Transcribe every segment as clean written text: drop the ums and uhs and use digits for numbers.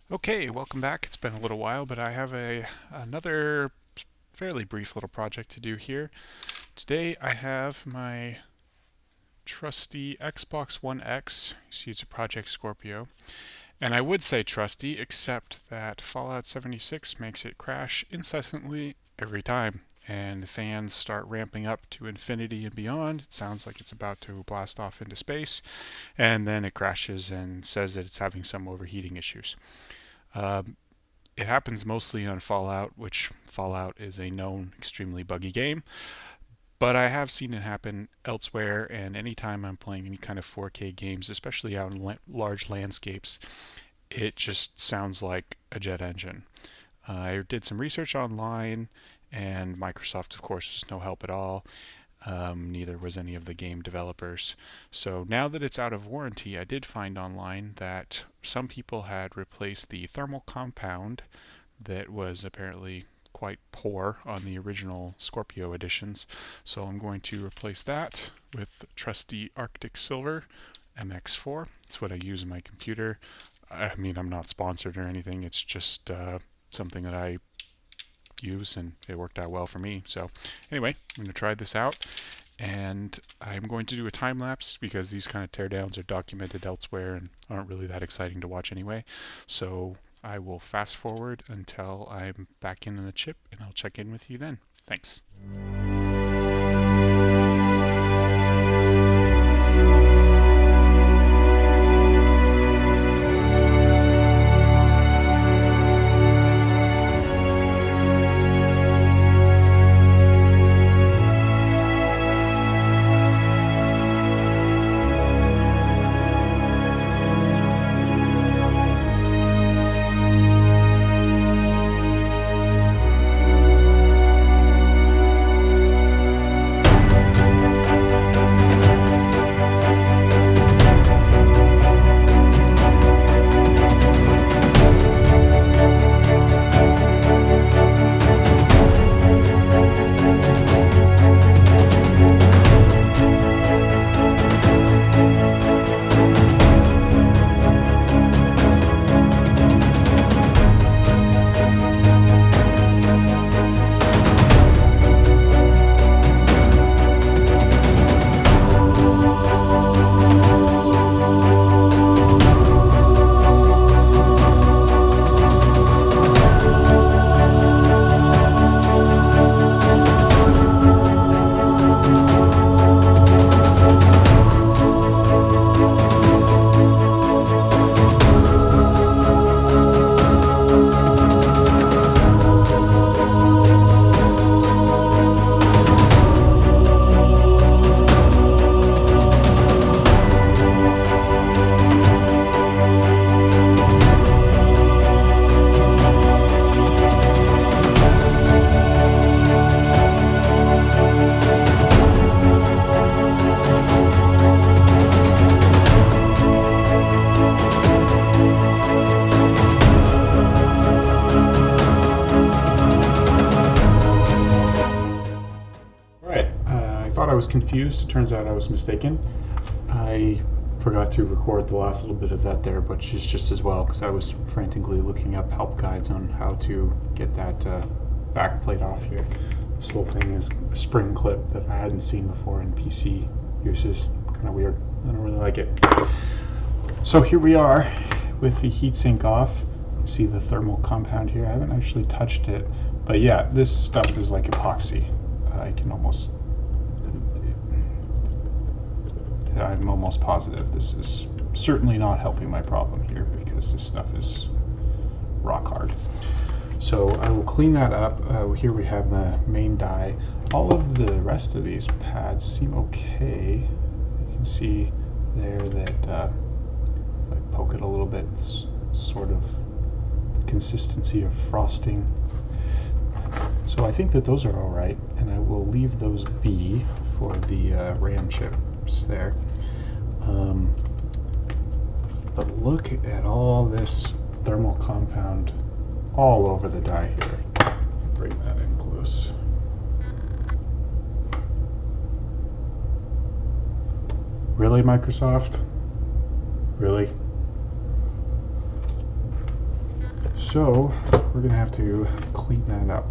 Okay, welcome back. It's been a little while, but I have another fairly brief little project to do here. Today I have my trusty Xbox One X. You see it's a Project Scorpio. And I would say trusty, except that Fallout 76 makes it crash incessantly every time. And the fans start ramping up to infinity and beyond. It sounds like it's about to blast off into space. And then it crashes and says that it's having some overheating issues. Um, it happens mostly on Fallout, which Fallout is a known extremely buggy game. But I have seen it happen elsewhere, and anytime I'm playing any kind of 4K games, especially out in large landscapes, it just sounds like a jet engine. I did some research online, and Microsoft, of course, was no help at all. Neither was any of the game developers. So now that it's out of warranty, I did find online that some people had replaced the thermal compound that was apparently quite poor on the original Scorpio editions. So I'm going to replace that with trusty Arctic Silver MX4. It's what I use in my computer. I mean, I'm not sponsored or anything. It's just something that I use, and it worked out well for me. So anyway, I'm going to try this out, and I'm going to do a time lapse because these kind of teardowns are documented elsewhere and aren't really that exciting to watch anyway. So I will fast forward until I'm back in the chip, and I'll check in with you then. Thanks. Alright, I thought I was confused. It turns out I was mistaken. I forgot to record the last little bit of that there, but she's just as well because I was frantically looking up help guides on how to get that back plate off here. This little thing is a spring clip that I hadn't seen before in PC uses. Kind of weird. I don't really like it. So here we are with the heatsink off. See the thermal compound here. I haven't actually touched it, but yeah, this stuff is like epoxy. I can almost, I'm almost positive this is certainly not helping my problem here because this stuff is rock hard. So I will clean that up. Here we have the main die. All of the rest of these pads seem okay. You can see there that if I poke it a little bit, it's sort of the consistency of frosting. So I think that those are all right, and I will leave those be for the RAM chips there. But look at all this thermal compound all over the die here. Bring that in close. Really, Microsoft? Really? So we're gonna have to clean that up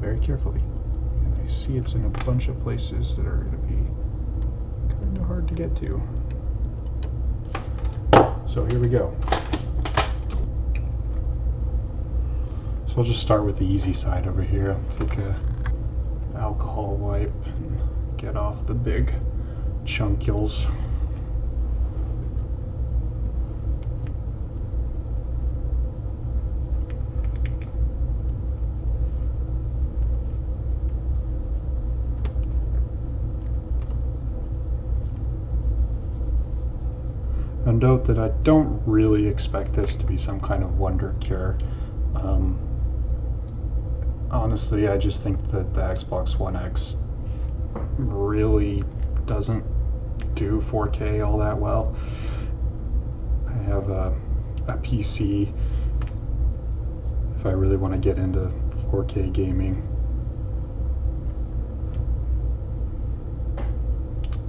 very carefully. And I see it's in a bunch of places that are gonna be kind of hard to get to. So here we go. So I'll just start with the easy side over here. I'll take a alcohol wipe and get off the big chunkules. And note that I don't really expect this to be some kind of wonder cure. Honestly, I just think that the Xbox One X really doesn't do 4K all that well. I have a PC if I really want to get into 4K gaming.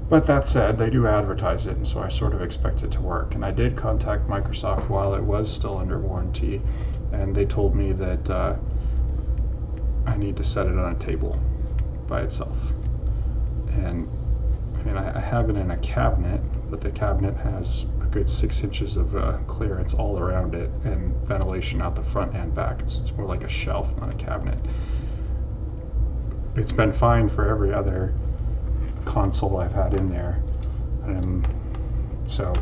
But that said, they do advertise it, and so I sort of expect it to work. And I did contact Microsoft while it was still under warranty, and they told me that I need to set it on a table by itself. And I mean, I have it in a cabinet, but the cabinet has a good 6 inches of clearance all around it and ventilation out the front and back. It's more like a shelf, not a cabinet. It's been fine for every other console I've had in there, so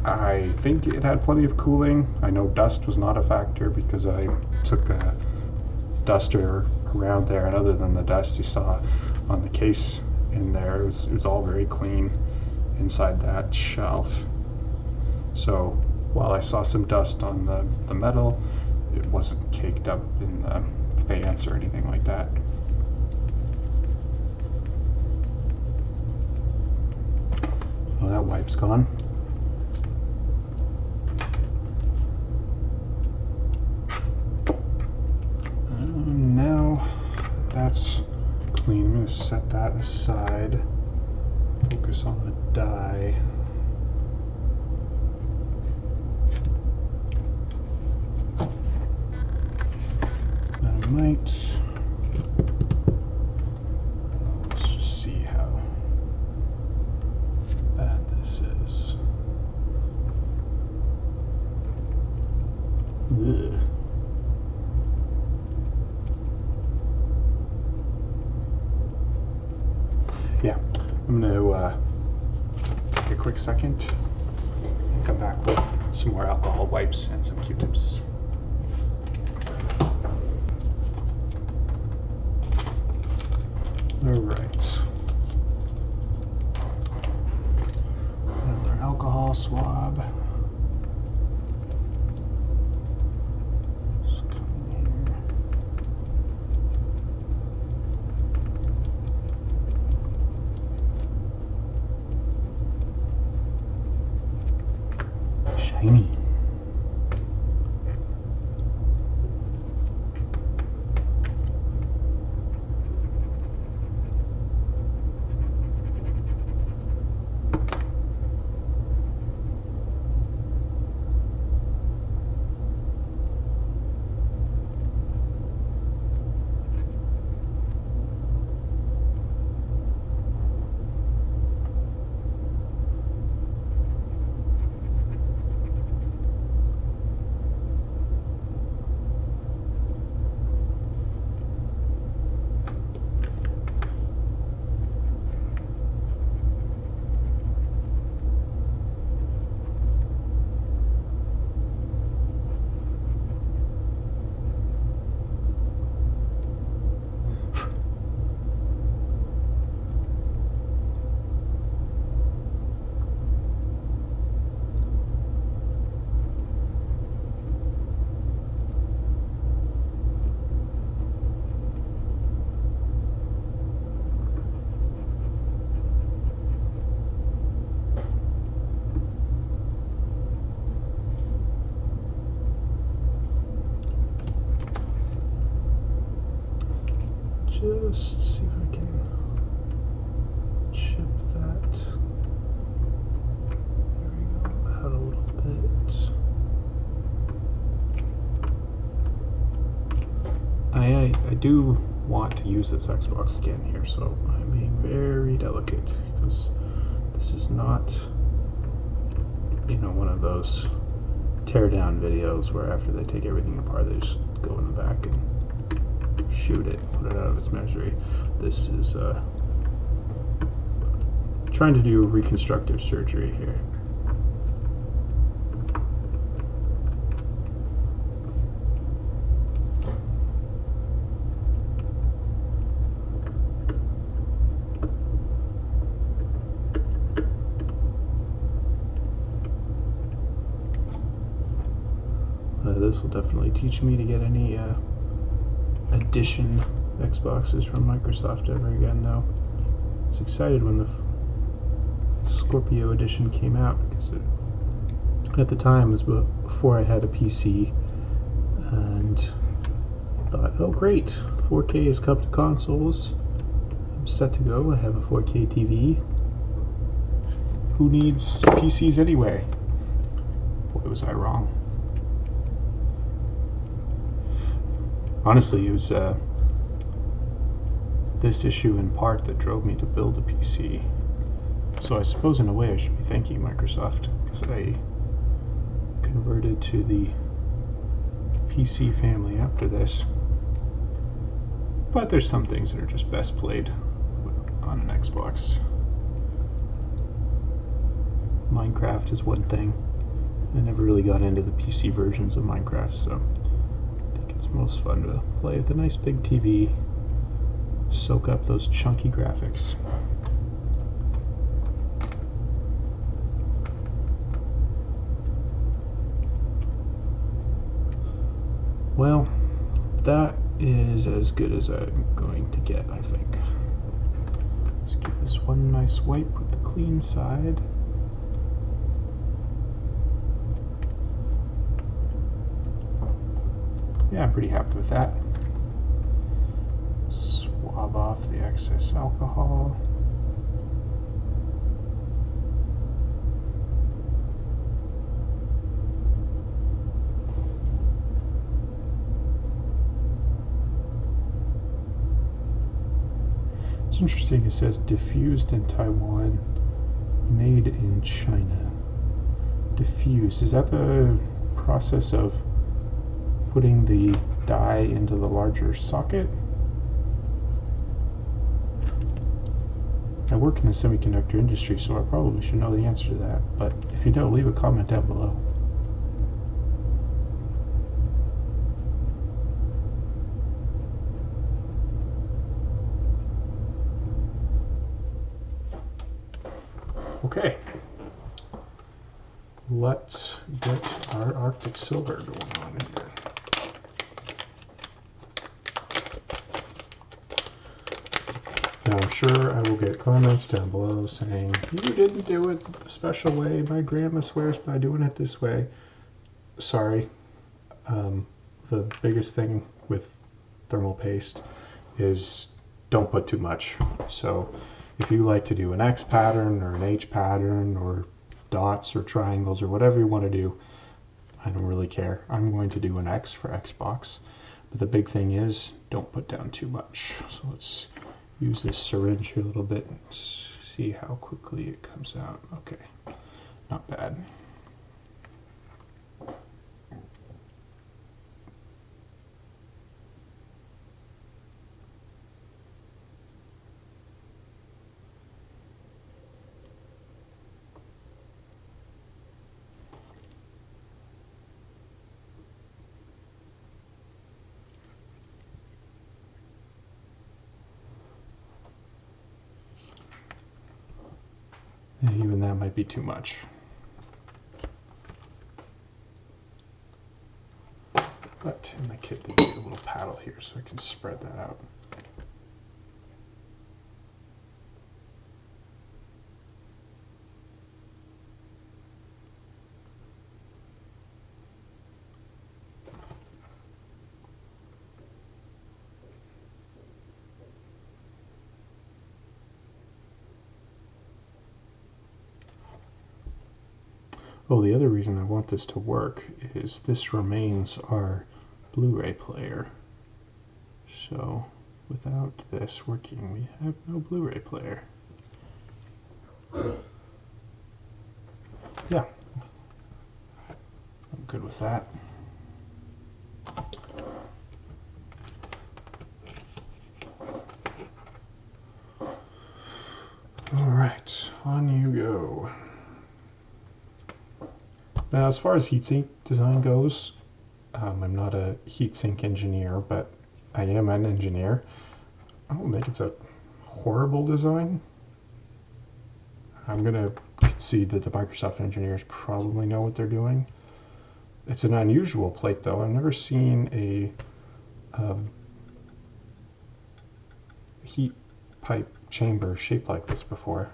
I think it had plenty of cooling. I know dust was not a factor because I took a duster around there, and other than the dust you saw on the case in there, it was all very clean inside that shelf. So while I saw some dust on the metal, it wasn't caked up in the fans or anything like that. Well, that wipe's gone. Now that that's clean, I'm going to set that aside. Focus on the die. And I might. Let's just see how bad this is. Ugh. Yeah, I'm going to take a quick second and come back with some more alcohol wipes and some Q-tips. All right. Another alcohol swab. Shiny. Just see if I can chip that. There we go, out a little bit. do want to use this Xbox again here, so I'm being very delicate because this is not, you know, one of those teardown videos where after they take everything apart they just go in the back and shoot it, put it out of its misery. This is trying to do reconstructive surgery here. This will definitely teach me to get any edition Xboxes from Microsoft ever again, though. I was excited when the Scorpio Edition came out because at the time it was before I had a PC, and I thought, oh great, 4K has come to consoles. I'm set to go. I have a 4K TV. Who needs PCs anyway? Boy, was I wrong. Honestly, it was this issue in part that drove me to build a PC. So I suppose in a way I should be thanking Microsoft because I converted to the PC family after this. But there's some things that are just best played on an Xbox. Minecraft is one thing. I never really got into the PC versions of Minecraft, so it's most fun to play with a nice big TV, soak up those chunky graphics. Well, that is as good as I'm going to get, I think. Let's give this one nice wipe with the clean side. Yeah, I'm pretty happy with that. Swab off the excess alcohol. It's interesting, it says diffused in Taiwan, made in China. Diffused, is that the process of putting the die into the larger socket? I work in the semiconductor industry, so I probably should know the answer to that, but if you don't, leave a comment down below. Okay, let's get our Arctic Silver going on here. Now I'm sure I will get comments down below saying, you didn't do it a special way, my grandma swears by doing it this way. Sorry, the biggest thing with thermal paste is don't put too much. So if you like to do an X pattern or an H pattern or dots or triangles or whatever you want to do, I don't really care. I'm going to do an X for Xbox, but the big thing is don't put down too much. So let's use this syringe here a little bit and see how quickly it comes out. Okay, not bad. And even that might be too much. But in the kit they give you a little paddle here so I can spread that out. Oh, the other reason I want this to work is this remains our Blu-ray player. So without this working, we have no Blu-ray player. Yeah, I'm good with that. All right, on you go. Now, as far as heatsink design goes, I'm not a heatsink engineer, but I am an engineer. I don't think it's a horrible design. I'm going to concede that the Microsoft engineers probably know what they're doing. It's an unusual plate, though. I've never seen a heat pipe chamber shaped like this before.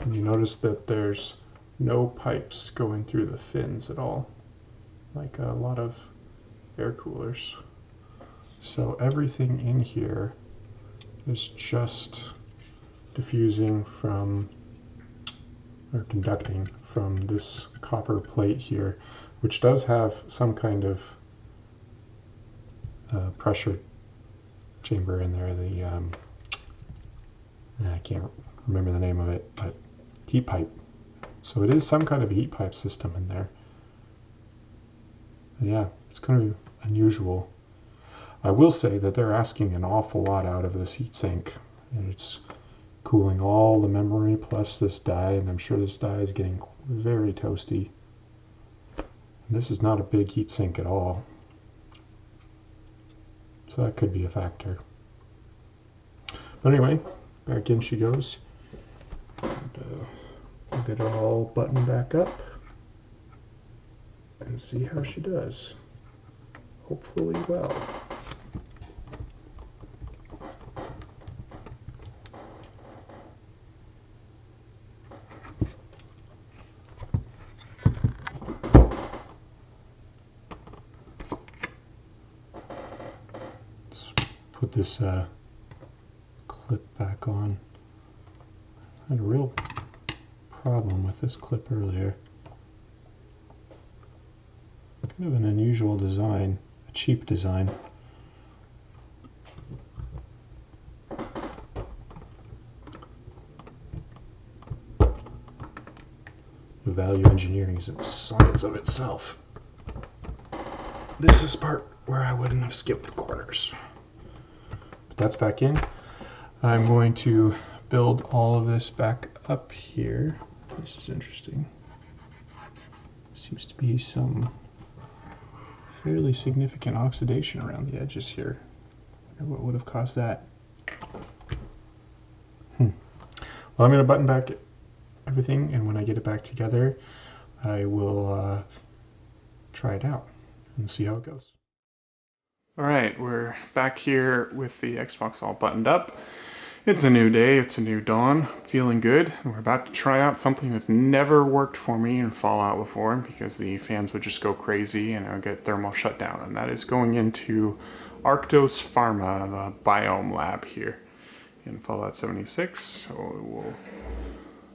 And you notice that there's no pipes going through the fins at all, like a lot of air coolers. So everything in here is just diffusing from, or conducting from this copper plate here, which does have some kind of pressure chamber in there. I can't remember the name of it, but heat pipe. So it is some kind of heat pipe system in there. Yeah, it's kind of unusual. I will say that they're asking an awful lot out of this heatsink. It's cooling all the memory plus this die, and I'm sure this die is getting very toasty. And this is not a big heatsink at all, so that could be a factor. But anyway, back in she goes. And, we'll get her all buttoned back up and see how she does. Hopefully well. Let's put this clip back on. I had a real problem with this clip earlier. Kind of an unusual design, a cheap design. The value engineering is a science of itself. This is part where I wouldn't have skipped corners. But that's back in. I'm going to build all of this back up here. This is interesting. Seems to be some fairly significant oxidation around the edges here. I wonder what would have caused that. Well, I'm going to button back everything, and when I get it back together, I will try it out and see how it goes. Alright, we're back here with the Xbox all buttoned up. It's a new day, it's a new dawn, feeling good. We're about to try out something that's never worked for me in Fallout before because the fans would just go crazy and I would get thermal shutdown. And that is going into Arctos Pharma, the biome lab here in Fallout 76. So we'll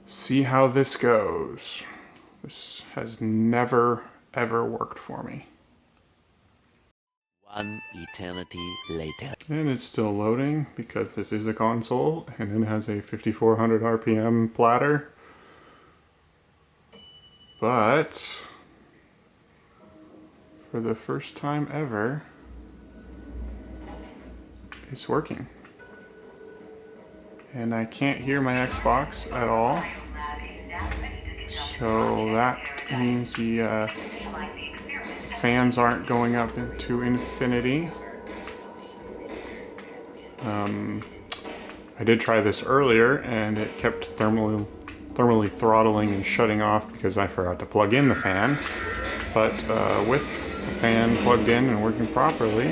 see how this goes. This has never, ever worked for me. One eternity later. And it's still loading because this is a console and it has a 5400 RPM platter. But for the first time ever, it's working. And I can't hear my Xbox at all. So that means the fans aren't going up into infinity. I did try this earlier and it kept thermally throttling and shutting off because I forgot to plug in the fan. But with the fan plugged in and working properly,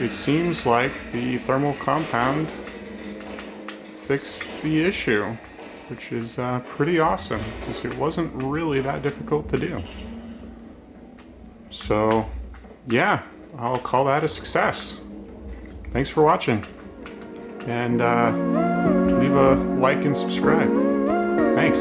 it seems like the thermal compound fixed the issue, which is pretty awesome because it wasn't really that difficult to do. So, yeah, I'll call that a success. Thanks for watching. And leave a like and subscribe. Thanks.